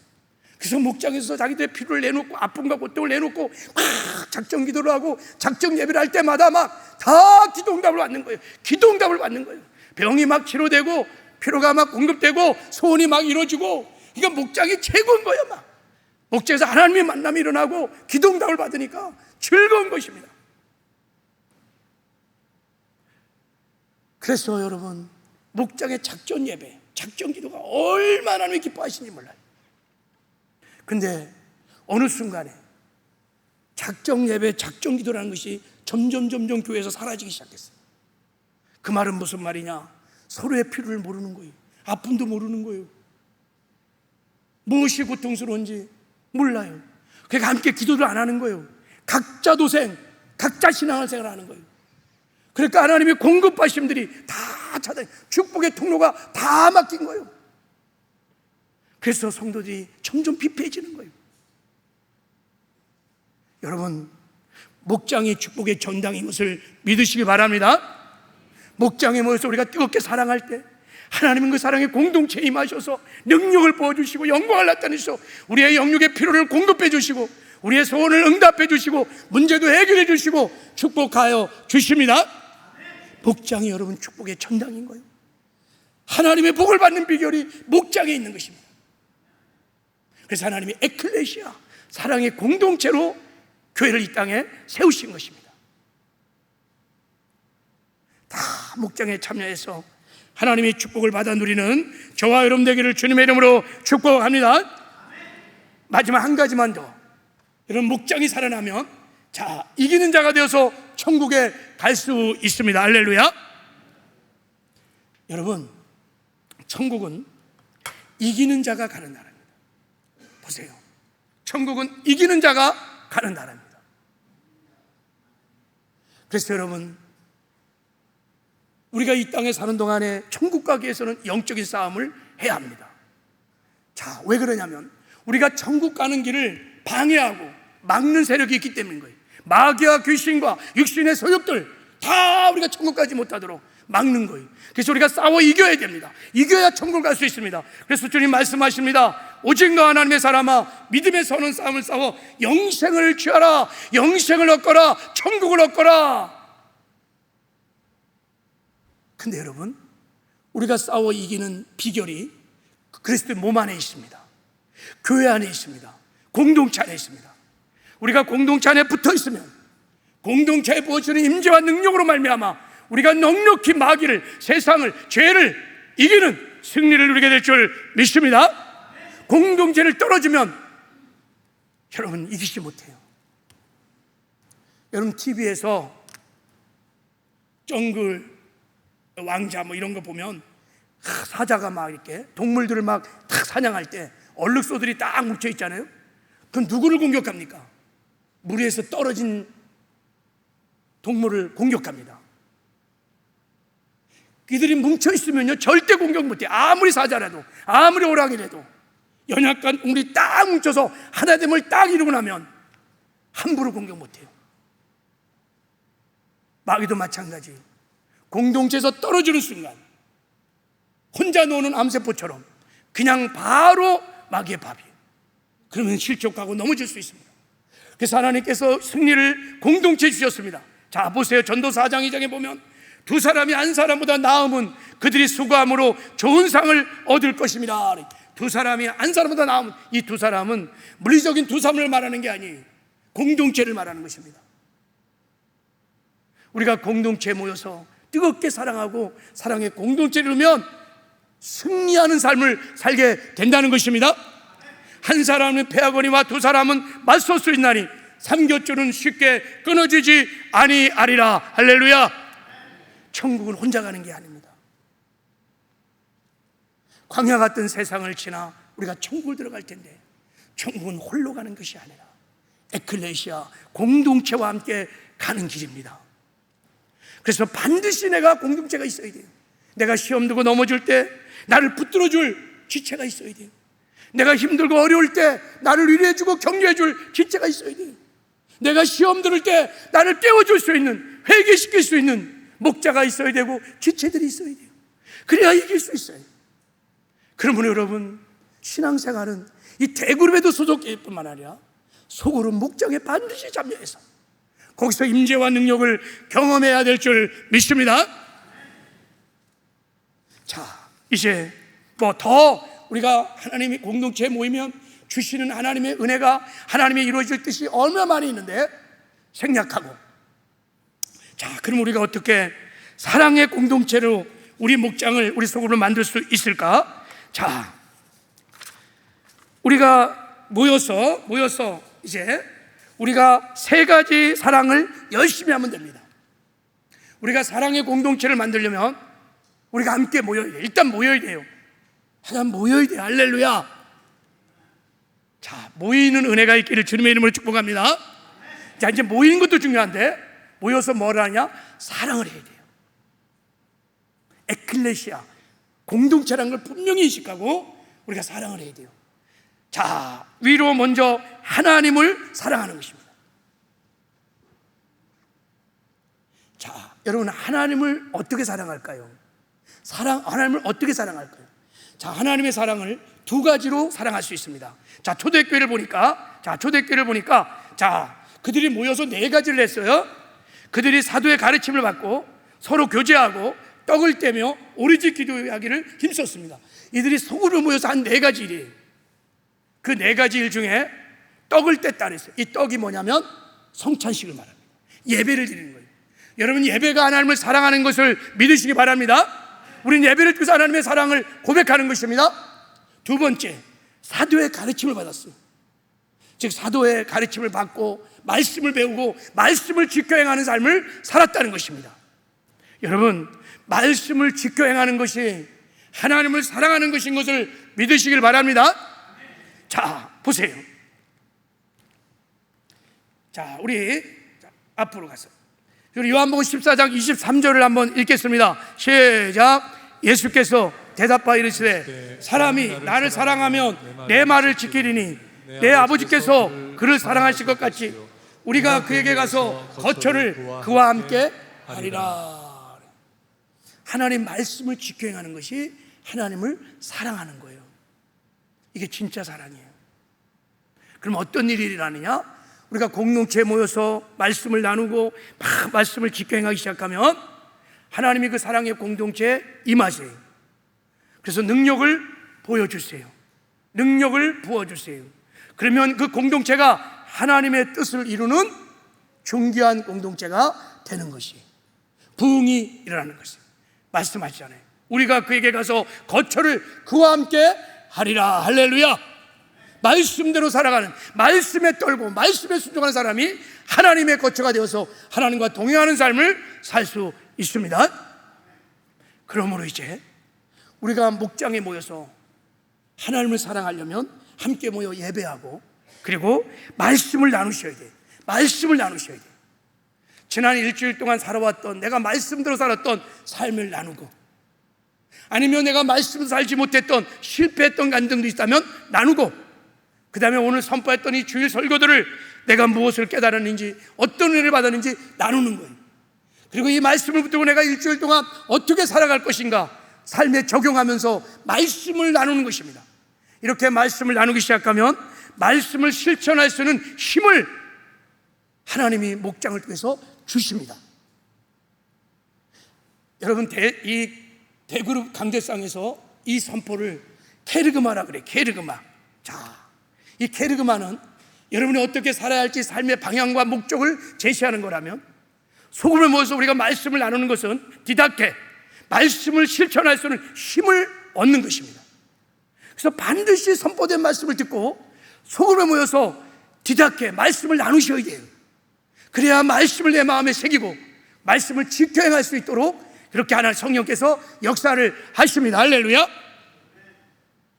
그래서 목장에서 자기들의 필요를 내놓고 아픔과 고통을 내놓고 막 작정 기도를 하고 작정 예배를 할 때마다 막 다 기도응답을 받는 거예요. 기도응답을 받는 거예요. 병이 막 치료되고 필요가 막 공급되고 소원이 막 이루어지고, 그러니까 목장이 최고인 거예요. 막 목장에서 하나님의 만남이 일어나고 기도응답을 받으니까 즐거운 것입니다. 그래서 여러분, 목장의 작전 예배, 작전 기도가 얼마나 하나님이 기뻐하시는지 몰라요. 근데 어느 순간에 작정 예배, 작정 기도라는 것이 점점 교회에서 사라지기 시작했어요. 그 말은 무슨 말이냐? 서로의 필요를 모르는 거예요. 아픔도 모르는 거예요. 무엇이 고통스러운지 몰라요. 그러니까 함께 기도를 안 하는 거예요. 각자 도생, 각자 신앙생활을 하는 거예요. 그러니까 하나님의 공급하심들이 다 차단, 축복의 통로가 다 막힌 거예요. 그래서 성도들이 점점 피폐해지는 거예요. 여러분, 목장이 축복의 전당인 것을 믿으시기 바랍니다. 목장에 모여서 우리가 뜨겁게 사랑할 때 하나님은 그 사랑의 공동체에 임하셔서 능력을 부어주시고 영광을 나타내셔서 우리의 영육의 필요를 공급해 주시고 우리의 소원을 응답해 주시고 문제도 해결해 주시고 축복하여 주십니다. 목장이 여러분 축복의 천당인 거예요. 하나님의 복을 받는 비결이 목장에 있는 것입니다. 그래서 하나님이 에클레시아, 사랑의 공동체로 교회를 이 땅에 세우신 것입니다. 다 목장에 참여해서 하나님의 축복을 받아 누리는 저와 여러분 되기를 주님의 이름으로 축복합니다. 마지막 한 가지만 더. 여러분, 목장이 살아나면 자, 이기는 자가 되어서 천국에 갈 수 있습니다. 할렐루야. 여러분, 천국은 이기는 자가 가는 나라입니다. 보세요, 천국은 이기는 자가 가는 나라입니다. 그래서 여러분, 우리가 이 땅에 사는 동안에 천국 가기 위해서는 영적인 싸움을 해야 합니다. 자, 왜 그러냐면 우리가 천국 가는 길을 방해하고 막는 세력이 있기 때문인 거예요. 마귀와 귀신과 육신의 소욕들 다 우리가 천국 가지 못하도록 막는 거예요. 그래서 우리가 싸워 이겨야 됩니다. 이겨야 천국을 갈 수 있습니다. 그래서 주님 말씀하십니다. 오직 너 하나님의 사람아, 믿음에 서는 싸움을 싸워 영생을 취하라. 영생을 얻거라. 천국을 얻거라. 근데 여러분, 우리가 싸워 이기는 비결이 그리스도의 몸 안에 있습니다. 교회 안에 있습니다. 공동체 안에 있습니다. 우리가 공동체 안에 붙어 있으면 공동체에 부어주는 임재와 능력으로 말미암아 우리가 넉넉히 마귀를, 세상을, 죄를 이기는 승리를 누리게 될 줄 믿습니다. 공동체를 떨어지면 여러분 이기지 못해요. 여러분, TV에서 정글 왕자 뭐 이런 거 보면 사자가 막 이렇게 동물들을 막 탁 사냥할 때 얼룩소들이 딱 뭉쳐 있잖아요. 그럼 누구를 공격합니까? 무리에서 떨어진 동물을 공격합니다. 그들이 뭉쳐 있으면요 절대 공격 못해요. 아무리 사자라도, 아무리 호랑이라도 연약한 동물이 딱 뭉쳐서 하나됨을 딱 이루고 나면 함부로 공격 못해요. 마귀도 마찬가지. 공동체에서 떨어지는 순간 혼자 노는 암세포처럼 그냥 바로 마귀의 밥이에요. 그러면 실족하고 넘어질 수 있습니다. 그래서 하나님께서 승리를 공동체에 주셨습니다. 자, 보세요. 전도서 4장 2장에 보면 두 사람이 한 사람보다 나음은 그들이 수고함으로 좋은 상을 얻을 것입니다. 두 사람이 한 사람보다 나음은, 이 두 사람은 물리적인 두 사람을 말하는 게 아니에요. 공동체를 말하는 것입니다. 우리가 공동체에 모여서 뜨겁게 사랑하고 사랑의 공동체를 이루면 승리하는 삶을 살게 된다는 것입니다. 한 사람은 패하거니와 두 사람은 맞설 수 있나니 삼겹줄은 쉽게 끊어지지 아니하리라. 할렐루야. 천국은 혼자 가는 게 아닙니다. 광야 같은 세상을 지나 우리가 천국을 들어갈 텐데 천국은 홀로 가는 것이 아니라 에클레시아, 공동체와 함께 가는 길입니다. 그래서 반드시 내가 공동체가 있어야 돼요. 내가 시험 들고 넘어질 때 나를 붙들어줄 지체가 있어야 돼요. 내가 힘들고 어려울 때 나를 위로해주고 격려해줄 지체가 있어야 돼요. 내가 시험 들을 때 나를 깨워줄 수 있는, 회개시킬 수 있는 목자가 있어야 되고 지체들이 있어야 돼요. 그래야 이길 수 있어요. 그러면 여러분, 신앙생활은 이 대그룹에도 소속될 뿐만 아니라 소그룹 목장에 반드시 참여해서 거기서 임재와 능력을 경험해야 될 줄 믿습니다. 자, 이제 뭐 더 우리가 하나님이 공동체에 모이면 주시는 하나님의 은혜가 하나님이 이루어질 뜻이 얼마나 많이 있는데 생략하고, 자, 그럼 우리가 어떻게 사랑의 공동체로 우리 목장을, 우리 소그룹을 만들 수 있을까? 자, 우리가 모여서 이제 우리가 세 가지 사랑을 열심히 하면 됩니다. 우리가 사랑의 공동체를 만들려면 우리가 함께 모여야 돼요. 일단 모여야 돼요. 하나 모여야 돼요. 할렐루야. 자, 모이는 은혜가 있기를 주님의 이름으로 축복합니다. 자, 이제 모이는 것도 중요한데 모여서 뭘 하냐? 사랑을 해야 돼요. 에클레시아, 공동체라는 걸 분명히 인식하고 우리가 사랑을 해야 돼요. 자, 위로 먼저 하나님을 사랑하는 것입니다. 자, 여러분, 하나님을 어떻게 사랑할까요? 하나님을 어떻게 사랑할까요? 자, 하나님의 사랑을 두 가지로 사랑할 수 있습니다. 자, 초대교회를 보니까 자, 그들이 모여서 4가지를 했어요. 그들이 사도의 가르침을 받고 서로 교제하고 떡을 떼며 오리지 기도하기를 힘썼습니다. 이들이 소그룹 모여서 한 4가지 일이에요. 그 4가지 일 중에 떡을 뗐다 그랬어요. 이 떡이 뭐냐면 성찬식을 말합니다. 예배를 드리는 거예요. 여러분, 예배가 하나님을 사랑하는 것을 믿으시기 바랍니다. 우리는 예배를 통해서 하나님의 사랑을 고백하는 것입니다. 두 번째, 사도의 가르침을 받았어요. 즉 사도의 가르침을 받고 말씀을 배우고 말씀을 지켜 행하는 삶을 살았다는 것입니다. 여러분, 말씀을 지켜 행하는 것이 하나님을 사랑하는 것인 것을 믿으시길 바랍니다. 자, 보세요. 자, 우리 앞으로 가서 요한복음 14장 23절을 한번 읽겠습니다. 시작. 예수께서 대답하여 이르시되 사람이 나를 사랑하면 내 말을 지키리니 내 아버지께서 그를 사랑하실 것 같이 우리가 그에게 가서 거처를 그와 함께 하리라. 하나님 말씀을 지켜 행하는 것이 하나님을 사랑하는 거예요. 이게 진짜 사랑이에요. 그럼 어떤 일이 일어나느냐? 우리가 공동체에 모여서 말씀을 나누고 막 말씀을 지켜 행하기 시작하면 하나님이 그 사랑의 공동체에 임하세요. 그래서 능력을 보여주세요. 능력을 부어주세요. 그러면 그 공동체가 하나님의 뜻을 이루는 존귀한 공동체가 되는 것이 부흥이 일어나는 것이에요. 말씀하시잖아요. 우리가 그에게 가서 거처를 그와 함께 하리라. 할렐루야. 말씀대로 살아가는, 말씀에 떨고 말씀에 순종하는 사람이 하나님의 거처가 되어서 하나님과 동행하는 삶을 살 수 있습니다. 그러므로 이제 우리가 목장에 모여서 하나님을 사랑하려면 함께 모여 예배하고 그리고 말씀을 나누셔야 돼요. 말씀을 나누셔야 돼요. 지난 일주일 동안 살아왔던, 내가 말씀대로 살았던 삶을 나누고, 아니면 내가 말씀대로 살지 못했던 실패했던 간증도 있다면 나누고, 그 다음에 오늘 선포했던 이 주일 설교들을 내가 무엇을 깨달았는지, 어떤 은혜를 받았는지 나누는 거예요. 그리고 이 말씀을 붙들고 내가 일주일 동안 어떻게 살아갈 것인가 삶에 적용하면서 말씀을 나누는 것입니다. 이렇게 말씀을 나누기 시작하면 말씀을 실천할 수 있는 힘을 하나님이 목장을 통해서 주십니다. 여러분, 이 대그룹 강대상에서 이 선포를 케르그마라 그래. 케르그마. 자, 이 케르그마는 여러분이 어떻게 살아야 할지 삶의 방향과 목적을 제시하는 거라면, 소금을 모아서 우리가 말씀을 나누는 것은 디다케, 말씀을 실천할 수 있는 힘을 얻는 것입니다. 그래서 반드시 선포된 말씀을 듣고 소금을 모여서 디다케, 말씀을 나누셔야 돼요. 그래야 말씀을 내 마음에 새기고 말씀을 지켜 행할 수 있도록 그렇게 하나님 성령께서 역사를 하십니다. 할렐루야.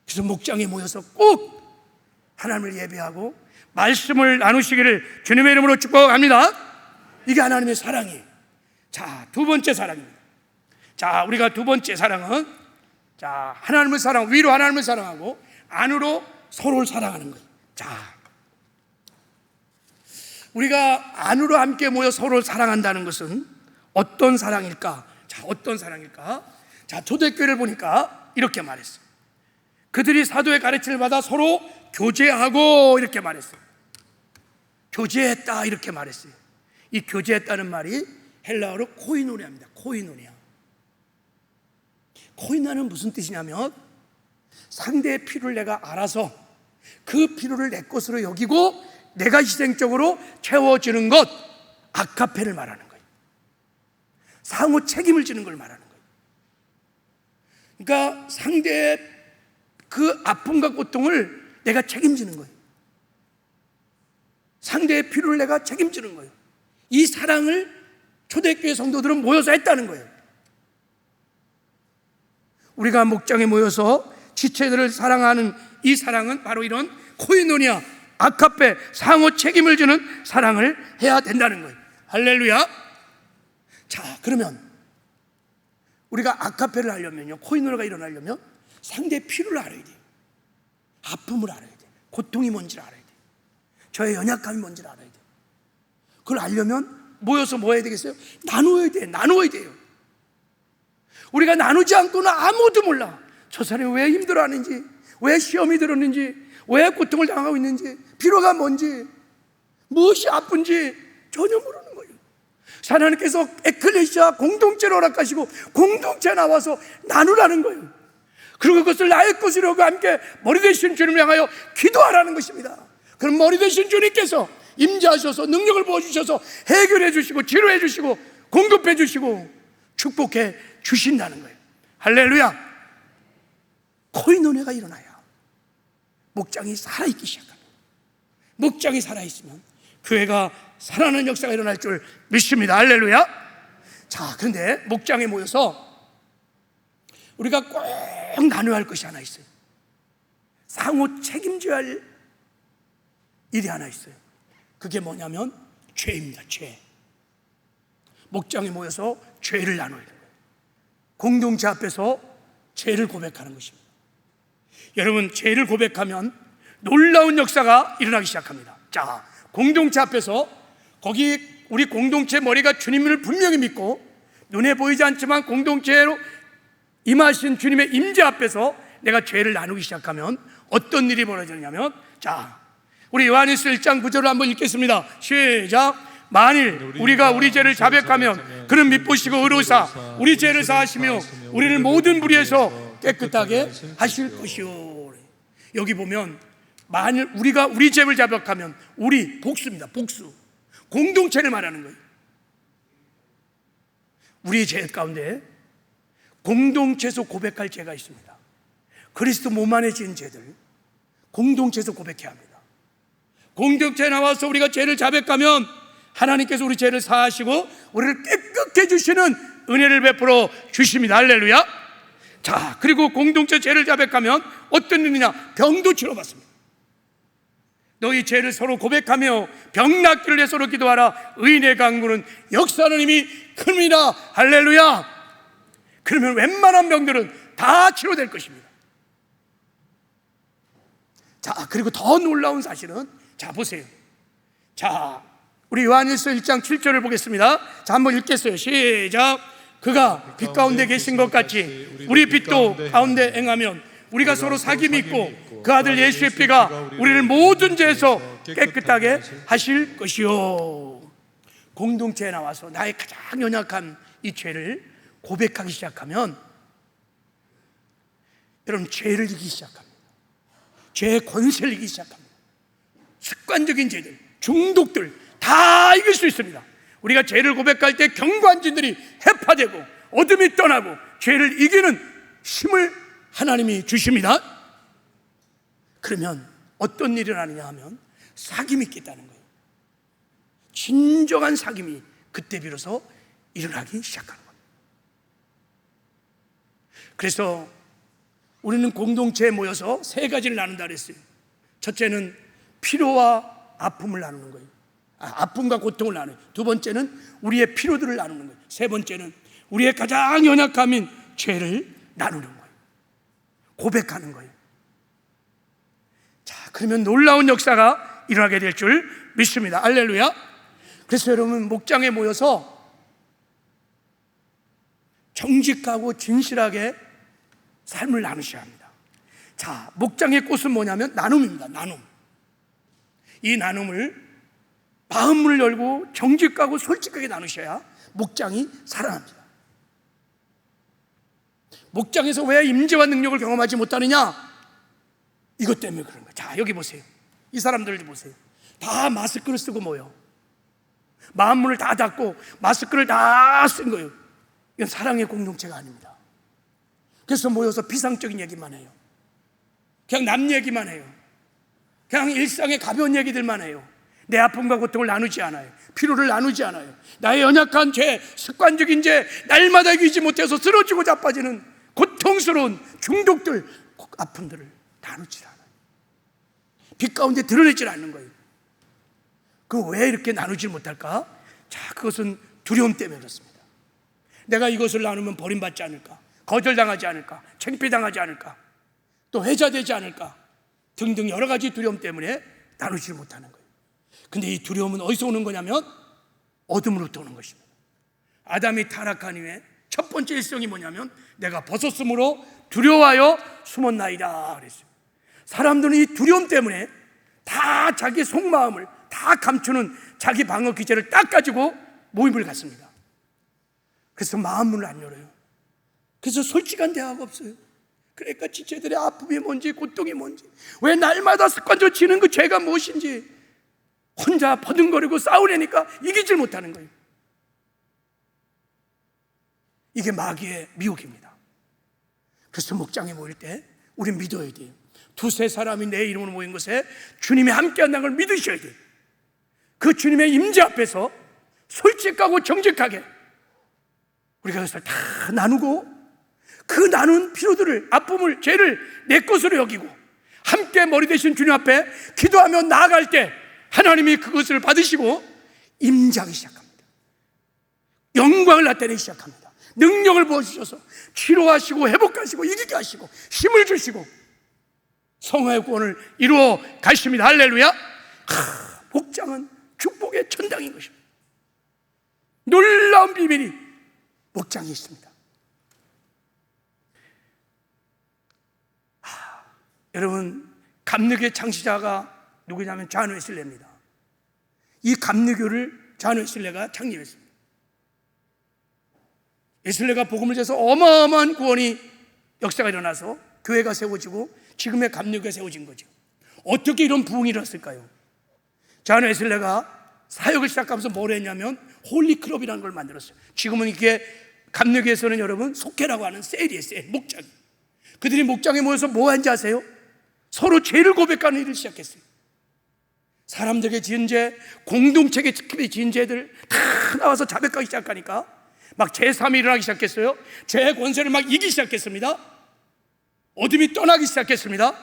그래서 목장에 모여서 꼭 하나님을 예배하고 말씀을 나누시기를 주님의 이름으로 축복합니다. 이게 하나님의 사랑이에요. 자, 두 번째 사랑입니다. 자, 우리가 두 번째 사랑은, 자, 하나님을 사랑, 위로 하나님을 사랑하고 안으로 서로를 사랑하는 거예요. 자, 우리가 안으로 함께 모여 서로를 사랑한다는 것은 어떤 사랑일까? 자, 어떤 사랑일까? 자, 초대교회를 보니까 이렇게 말했어요. 그들이 사도의 가르침을 받아 서로 교제하고 이렇게 말했어요. 교제했다 이렇게 말했어요. 이 교제했다는 말이 헬라어로 코이노니아입니다. 코이노니아. 코이노니아는 무슨 뜻이냐면 상대의 필요를 내가 알아서 그 필요를 내 것으로 여기고 내가 희생적으로 채워주는 것, 아카페를 말하는 거예요. 상호 책임을 지는 걸 말하는 거예요. 그러니까 상대의 그 아픔과 고통을 내가 책임지는 거예요. 상대의 필요를 내가 책임지는 거예요. 이 사랑을 초대교회 성도들은 모여서 했다는 거예요. 우리가 목장에 모여서 지체들을 사랑하는 이 사랑은 바로 이런 코이노니아, 아카페, 상호 책임을 주는 사랑을 해야 된다는 거예요. 할렐루야. 자, 그러면 우리가 아카페를 하려면요, 코이노니아가 일어나려면 상대의 필요를 알아야 돼요. 아픔을 알아야 돼요. 고통이 뭔지를 알아야 돼요. 저의 연약함이 뭔지를 알아야 돼요. 그걸 알려면 모여서 뭐 해야 되겠어요? 나누어야 돼요. 나누어야 돼요. 우리가 나누지 않고는 아무도 몰라. 저 사람이 왜 힘들어하는지, 왜 시험이 들었는지, 왜 고통을 당하고 있는지, 필요가 뭔지 무엇이 아픈지 전혀 모르는 거예요. 하나님께서 에클레시아 공동체로 허락하시고 공동체 나와서 나누라는 거예요. 그리고 그것을 나의 것으로 함께 머리 되신 주님을 향하여 기도하라는 것입니다. 그럼 머리 되신 주님께서 임재하셔서 능력을 부어주셔서 해결해 주시고 치료해 주시고 공급해 주시고 축복해 주신다는 거예요. 할렐루야. 코이노네가 일어나야 목장이 살아있기 시작합니다. 목장이 살아있으면 교회가 살아나는 역사가 일어날 줄 믿습니다. 할렐루야. 자, 그런데 목장에 모여서 우리가 꼭 나눠야 할 것이 하나 있어요. 상호 책임져야 할 일이 하나 있어요. 그게 뭐냐면 죄입니다. 죄. 목장에 모여서 죄를 나눠야 돼요. 공동체 앞에서 죄를 고백하는 것입니다. 여러분, 죄를 고백하면 놀라운 역사가 일어나기 시작합니다. 자, 공동체 앞에서 거기 우리 공동체 머리가 주님을 분명히 믿고 눈에 보이지 않지만 공동체로 임하신 주님의 임재 앞에서 내가 죄를 나누기 시작하면 어떤 일이 벌어지냐면, 자, 우리 요한일서 1장 9절을 한번 읽겠습니다. 시작. 만일 우리가 우리 죄를 자백하면 그는 미쁘시고 의로우사 우리 죄를 사하시며 우리를 모든 불의에서 깨끗하게 하실 것이요. 여기 보면 만일 우리가 우리 죄를 자백하면, 우리 복수입니다. 복수. 공동체를 말하는 거예요. 우리 죄 가운데 공동체에서 고백할 죄가 있습니다. 그리스도 몸 안에 지은 죄들 공동체에서 고백해야 합니다. 공동체에 나와서 우리가 죄를 자백하면 하나님께서 우리 죄를 사하시고 우리를 깨끗게 해주시는 은혜를 베풀어 주십니다. 할렐루야. 자, 그리고 공동체 죄를 자백하면 어떤 일이냐? 병도 치료받습니다. 너희 죄를 서로 고백하며 병 낫기를 위해 서로 기도하라. 의인의 강구는 역사하는 힘이 큽니다. 할렐루야. 그러면 웬만한 병들은 다 치료될 것입니다. 자, 그리고 더 놀라운 사실은, 자, 보세요. 자, 우리 요한일서 1장 7절을 보겠습니다. 자, 한번 읽겠어요. 시작. 그가 빛 가운데 계신 것 같이 우리 빛도 가운데 행하면 우리가 서로 사귐이 있고 그 아들 예수의 피가 우리를 모든 죄에서 깨끗하게 하실 것이요. 공동체에 나와서 나의 가장 연약한 이 죄를 고백하기 시작하면 여러분, 죄를 이기기 시작합니다. 죄의 권세를 이기기 시작합니다. 습관적인 죄들, 중독들 다 이길 수 있습니다. 우리가 죄를 고백할 때 경관진들이 해파되고 어둠이 떠나고 죄를 이기는 힘을 하나님이 주십니다. 그러면 어떤 일이 일어나느냐 하면 사귐이 있겠다는 거예요. 진정한 사귐이 그때 비로소 일어나기 시작하는 거예요. 그래서 우리는 공동체에 모여서 세 가지를 나눈다 그랬어요. 첫째는 피로와 아픔을 나누는 거예요. 아픔과 고통을 나누는. 두 번째는 우리의 피로들을 나누는 거예요. 세 번째는 우리의 가장 연약함인 죄를 나누는 거예요. 고백하는 거예요. 자, 그러면 놀라운 역사가 일어나게 될 줄 믿습니다. 할렐루야. 그래서 여러분, 목장에 모여서 정직하고 진실하게 삶을 나누셔야 합니다. 자, 목장의 꽃은 뭐냐면 나눔입니다. 나눔. 이 나눔을 마음을 열고 정직하고 솔직하게 나누셔야 목장이 살아납니다. 목장에서 왜 임재와 능력을 경험하지 못하느냐? 이것 때문에 그런 거예요. 자, 여기 보세요. 이 사람들 보세요. 다 마스크를 쓰고 모여. 마음문을 다 닫고 마스크를 다 쓴 거예요. 이건 사랑의 공동체가 아닙니다. 그래서 모여서 비상적인 얘기만 해요. 그냥 남 얘기만 해요. 그냥 일상의 가벼운 얘기들만 해요. 내 아픔과 고통을 나누지 않아요. 피로를 나누지 않아요. 나의 연약한 죄, 습관적인 죄, 날마다 이기지 못해서 쓰러지고 자빠지는 고통스러운 중독들, 아픔들을 나누지 않아요. 빛 가운데 드러내질 않는 거예요. 그 왜 이렇게 나누지 못할까? 자, 그것은 두려움 때문에 그렇습니다. 내가 이것을 나누면 버림받지 않을까? 거절당하지 않을까? 창피당하지 않을까? 또 회자되지 않을까? 등등 여러 가지 두려움 때문에 나누지 못하는 거예요. 근데 이 두려움은 어디서 오는 거냐면 어둠으로부터 오는 것입니다. 아담이 타락한 이후에 첫 번째 일성이 뭐냐면 내가 벗었으므로 두려워하여 숨었나이다 그랬어요. 사람들은 이 두려움 때문에 다 자기 속마음을 다 감추는 자기 방어 기제를 딱 가지고 모임을 갖습니다. 그래서 마음문을 안 열어요. 그래서 솔직한 대화가 없어요. 그러니까 지체들의 아픔이 뭔지, 고통이 뭔지, 왜 날마다 습관적으로 지는 그 죄가 무엇인지 혼자 버둥거리고 싸우려니까 이기질 못하는 거예요. 이게 마귀의 미혹입니다. 그래서 목장에 모일 때 우린 믿어야 돼요. 두세 사람이 내 이름으로 모인 곳에 주님이 함께 한다는 걸 믿으셔야 돼요. 그 주님의 임재 앞에서 솔직하고 정직하게 우리가 그것을 다 나누고, 그 나눈 피로들을, 아픔을, 죄를 내 것으로 여기고 함께 머리 대신 주님 앞에 기도하며 나아갈 때 하나님이 그것을 받으시고 임재하기 시작합니다. 영광을 나타내기 시작합니다. 능력을 부어주셔서 치료하시고 회복하시고 이기게 하시고 힘을 주시고 성화의 구원을 이루어 가십니다. 할렐루야. 목장은 축복의 천당인 것입니다. 놀라운 비밀이 목장에 있습니다. 여러분, 감리교의 창시자가 누구냐면 존 웨슬레입니다. 이 감리교를 존 웨슬레가 창립했습니다. 웨슬레가 복음을 전해서 어마어마한 구원이 역사가 일어나서 교회가 세워지고 지금의 감리교가 세워진 거죠. 어떻게 이런 부흥이 일어났을까요? 존 웨슬레가 사역을 시작하면서 뭘 했냐면 홀리클럽이라는 걸 만들었어요. 지금은 이게 감리교에서는 여러분 속회라고 하는 셀이에요. 셀, 목장. 그들이 목장에 모여서 뭐 하는지 아세요? 서로 죄를 고백하는 일을 시작했어요. 사람들에게 지은 죄, 공동체에 특히 지은 죄들 다 나와서 자백하기 시작하니까 막 제3이 일어나기 시작했어요. 죄의 권세를 막 이기기 시작했습니다. 어둠이 떠나기 시작했습니다.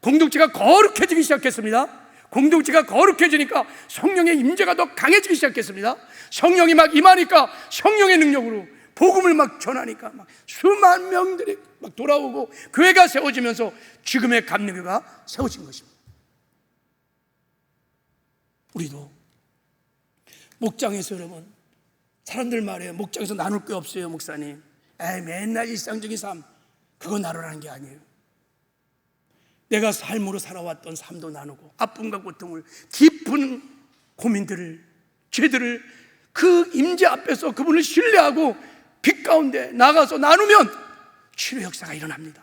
공동체가 거룩해지기 시작했습니다. 공동체가 거룩해지니까 성령의 임재가 더 강해지기 시작했습니다. 성령이 막 임하니까 성령의 능력으로 복음을 막 전하니까 막 수만 명들이 막 돌아오고 교회가 세워지면서 지금의 감리교가 세워진 것입니다. 우리도 목장에서 여러분, 사람들 말해요. 목장에서 나눌 게 없어요, 목사님. 맨날 일상적인 삶, 그거 나누라는 게 아니에요. 내가 삶으로 살아왔던 삶도 나누고, 아픔과 고통을, 깊은 고민들을, 죄들을 그 임재 앞에서 그분을 신뢰하고 빛 가운데 나가서 나누면 치료 역사가 일어납니다.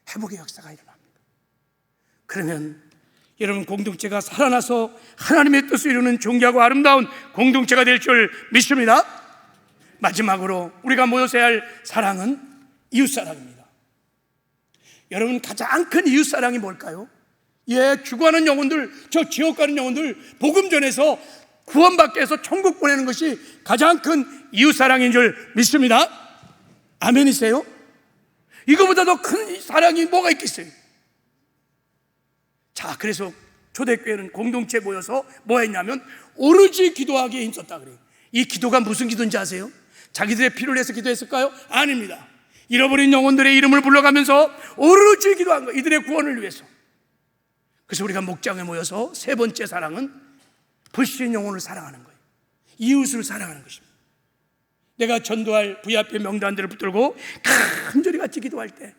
회복의 역사가 일어납니다. 그러면 여러분, 공동체가 살아나서 하나님의 뜻을 이루는 존귀하고 아름다운 공동체가 될 줄 믿습니다. 마지막으로 우리가 모여서 해야 할 사랑은 이웃사랑입니다. 여러분, 가장 큰 이웃사랑이 뭘까요? 죽어가는 영혼들, 저 지옥 가는 영혼들 복음 전해서 구원받게 해서 천국 보내는 것이 가장 큰 이웃사랑인 줄 믿습니다. 아멘이세요? 이거보다 더 큰 사랑이 뭐가 있겠어요? 자, 그래서 초대교회는 공동체에 모여서 뭐 했냐면 오로지 기도하기에 힘썼다 그래요. 이 기도가 무슨 기도인지 아세요? 자기들의 피를 내서 기도했을까요? 아닙니다. 잃어버린 영혼들의 이름을 불러가면서 오로지 기도한 거예요. 이들의 구원을 위해서. 그래서 우리가 목장에 모여서 세 번째 사랑은 불신 영혼을 사랑하는 거예요. 이웃을 사랑하는 것입니다. 내가 전도할 VIP 명단들을 붙들고 간절히 같이 기도할 때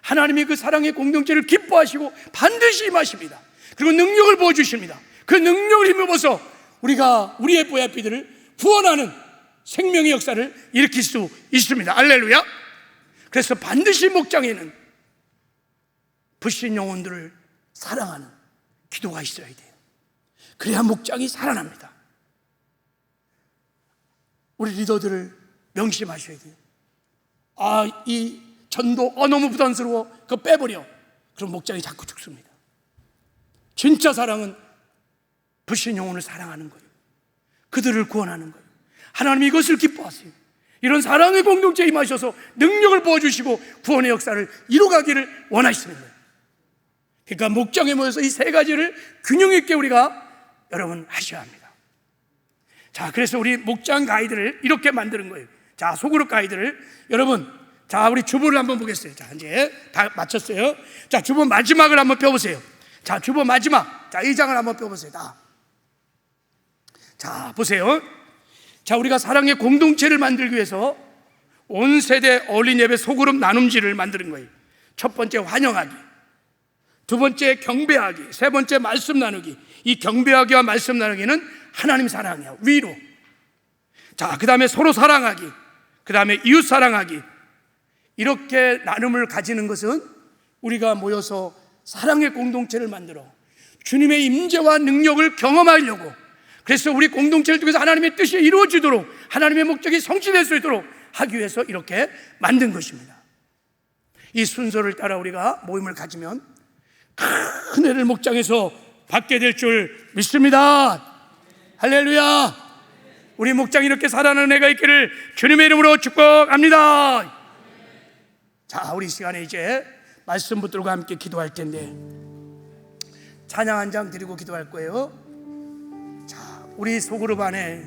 하나님이 그 사랑의 공동체를 기뻐하시고 반드시 임하십니다. 그리고 능력을 부어주십니다. 그 능력을 힘입어서 우리가 우리의 VIP들을 구원하는 생명의 역사를 일으킬 수 있습니다. 할렐루야. 그래서 반드시 목장에는 불신 영혼들을 사랑하는 기도가 있어야 돼요. 그래야 목장이 살아납니다. 우리 리더들을 명심하셔야 돼요. 이 전도 너무 부담스러워, 그거 빼버려. 그럼 목장이 자꾸 죽습니다. 진짜 사랑은 불신 영혼을 사랑하는 거예요. 그들을 구원하는 거예요. 하나님이 이것을 기뻐하세요. 이런 사랑의 공동체에 임하셔서 능력을 부어주시고 구원의 역사를 이루가기를 원하시는 거예요. 그러니까 목장에 모여서 이 세 가지를 균형 있게 우리가 여러분 하셔야 합니다. 자, 그래서 우리 목장 가이드를 이렇게 만드는 거예요. 자, 소그룹 가이드를 여러분, 자, 우리 주보를 한번 보겠어요. 자, 이제 다 마쳤어요. 자, 주보 마지막을 한번 펴보세요. 자, 주보 마지막. 자, 이 장을 한번 펴보세요. 다. 자, 보세요. 자, 우리가 사랑의 공동체를 만들기 위해서 온 세대 어린이 예배 소그룹 나눔지를 만드는 거예요. 첫 번째, 환영하기. 두 번째 경배하기, 세 번째 말씀 나누기. 이 경배하기와 말씀 나누기는 하나님 사랑이야, 위로. 자, 그 다음에 서로 사랑하기, 그 다음에 이웃 사랑하기. 이렇게 나눔을 가지는 것은 우리가 모여서 사랑의 공동체를 만들어 주님의 임재와 능력을 경험하려고, 그래서 우리 공동체를 통해서 하나님의 뜻이 이루어지도록, 하나님의 목적이 성취될 수 있도록 하기 위해서 이렇게 만든 것입니다. 이 순서를 따라 우리가 모임을 가지면 큰 은혜를 목장에서 받게 될 줄 믿습니다. 할렐루야. 우리 목장이 이렇게 살아나는 은혜가 있기를 주님의 이름으로 축복합니다. 자, 우리 시간에 이제 말씀 붙들고 함께 기도할 텐데, 찬양 한 장 드리고 기도할 거예요. 자, 우리 소그룹 안에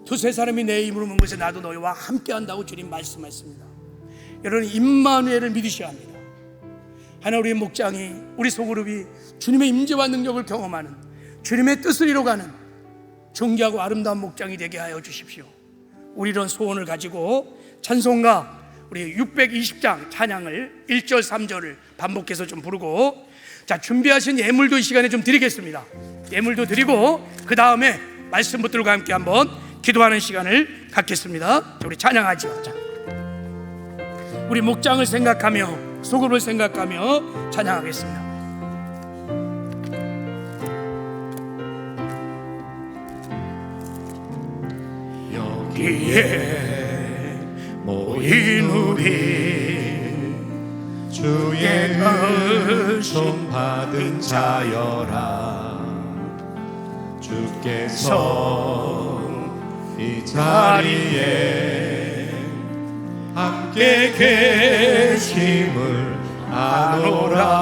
두세 사람이 내 이름으로 문 것에 나도 너희와 함께 한다고 주님 말씀하셨습니다. 여러분, 임마누엘을 믿으셔야 합니다. 하나, 우리 목장이, 우리 소그룹이 주님의 임재와 능력을 경험하는, 주님의 뜻을 이뤄가는 존귀하고 아름다운 목장이 되게 하여 주십시오. 우리 이런 소원을 가지고 찬송가 우리 620장 찬양을 1절 3절을 반복해서 좀 부르고, 자, 준비하신 예물도 이 시간에 좀 드리겠습니다. 예물도 드리고 그 다음에 말씀 붙들고 함께 한번 기도하는 시간을 갖겠습니다. 자, 우리 찬양하죠. 자, 우리 목장을 생각하며 소그룹을 생각하며 찬양하겠습니다. 여기에 모인 우리 주의 은총 받은 자여라. 주께서 이 자리에 함께 계심을 아노라.